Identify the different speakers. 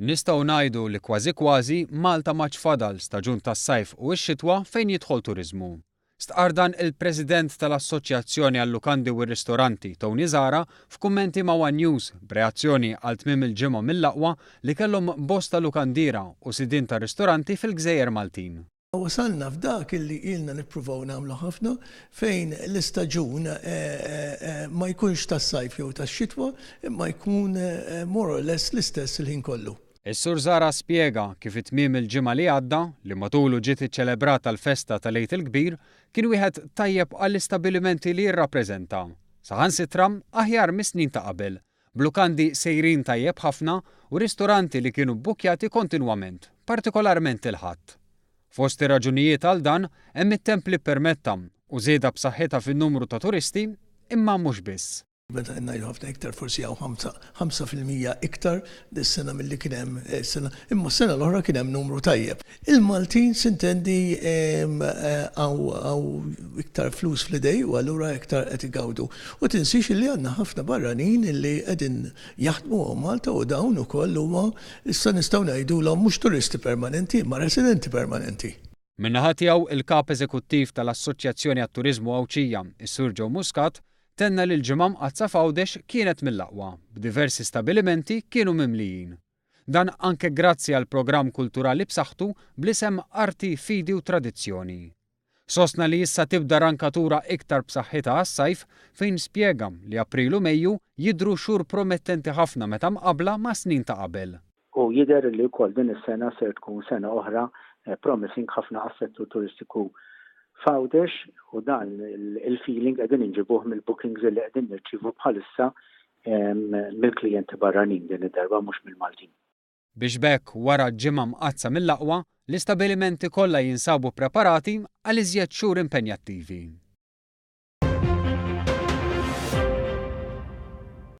Speaker 1: Nistgħu ngħidu li kważi Malta ma ċfadal staġun tas-sajf u x-xitwa fejn jidħol turiżmu. Stqar dan il-President tal-Assoċjazzjoni għall-Lukandi u r-Ristoranti Tony Zara f'kummenti ma' One News b'reazzjoni għal tmiem il-ġimgħa mill-Laqwa li kellhom bosta lukandira u sidien ta' ristoranti fil-Gżejjer Maltin.
Speaker 2: Wasalna f'dak illi ilna nippruvaw nagħmlu ħafna fejn l-istaġun ma jkunx tas-sajf jew tax-xitwa imma jkun more or less l-istess il-ħin kollu.
Speaker 1: Is-Sur Zara spjega kif it-tmiem il-ġimgħa li għadda li matulu ġiet iċċelebrata l-festa tal-Għid il-Kbir kien wieħed tajjeb għall-istabbilimenti li jirrappreżenta. Saħansitra aħjar mis-snin ta' qabel, b'lukandi sejrin tajjeb ħafna u ristoranti li kienu bbukjati kontinwament, partikolarment il-ħadd. Fost ir-raġunijiet għal dan hemm it-templi permetta u żieda b'saħħitha fin-numru ta' turisti imma mhux biss.
Speaker 2: Meta ngħidu ħafna iktar forsi hawn 5% iktar dis-sena milli kien hemm sena, imma s-sena l-oħra kien hemm numru tajjeb. Il-Maltin sintendi għaw iktar flus fl-idej u allura iktar qed igawdu. U tinsix li għandna ħafna barranin illi qegħdin jaħdmu Malta u dawn ukoll huma issa nistgħu ngħidulhom mhux turisti permanenti, ma residenti permanenti.
Speaker 1: Min-naħa tiegħu il-kap eżekuttiv tal-Assoċjazzjoni għat-Turiżmu Awċija, is-Sur Joe Muscat, tenna li l-ġimgħa mqazza f'Għawdex kienet mill-aqwa, b'diversi stabilimenti kienu mimlijin. Dan anke grazzi għal programm kulturali b'saħħtu bl-isem Arti, Fidi u Tradizzjoni. Sostna li issa tibda rankatura iktar b'saħħitha għas-sajf fejn spjega li April u Mejju jidhru xhur promettenti ħafna meta mqabbla ma' snin ta' qabel.
Speaker 3: U jidher li wkoll din is-sena se tkun sena oħra promising ħafna għas-settur turistiku f'Għawdex u dan il-feeling qegħdin inġibuh mill-bookings li qegħdin nirċievu bħalissa mill-klijenti barranin din id-darba mhux mill-Maltin.
Speaker 1: Biex bekk wara ġimgħa mqazza mill-Laqwa, l-istabilimenti kollha jinsabu preparati għal iżjed xhur impenjattivi.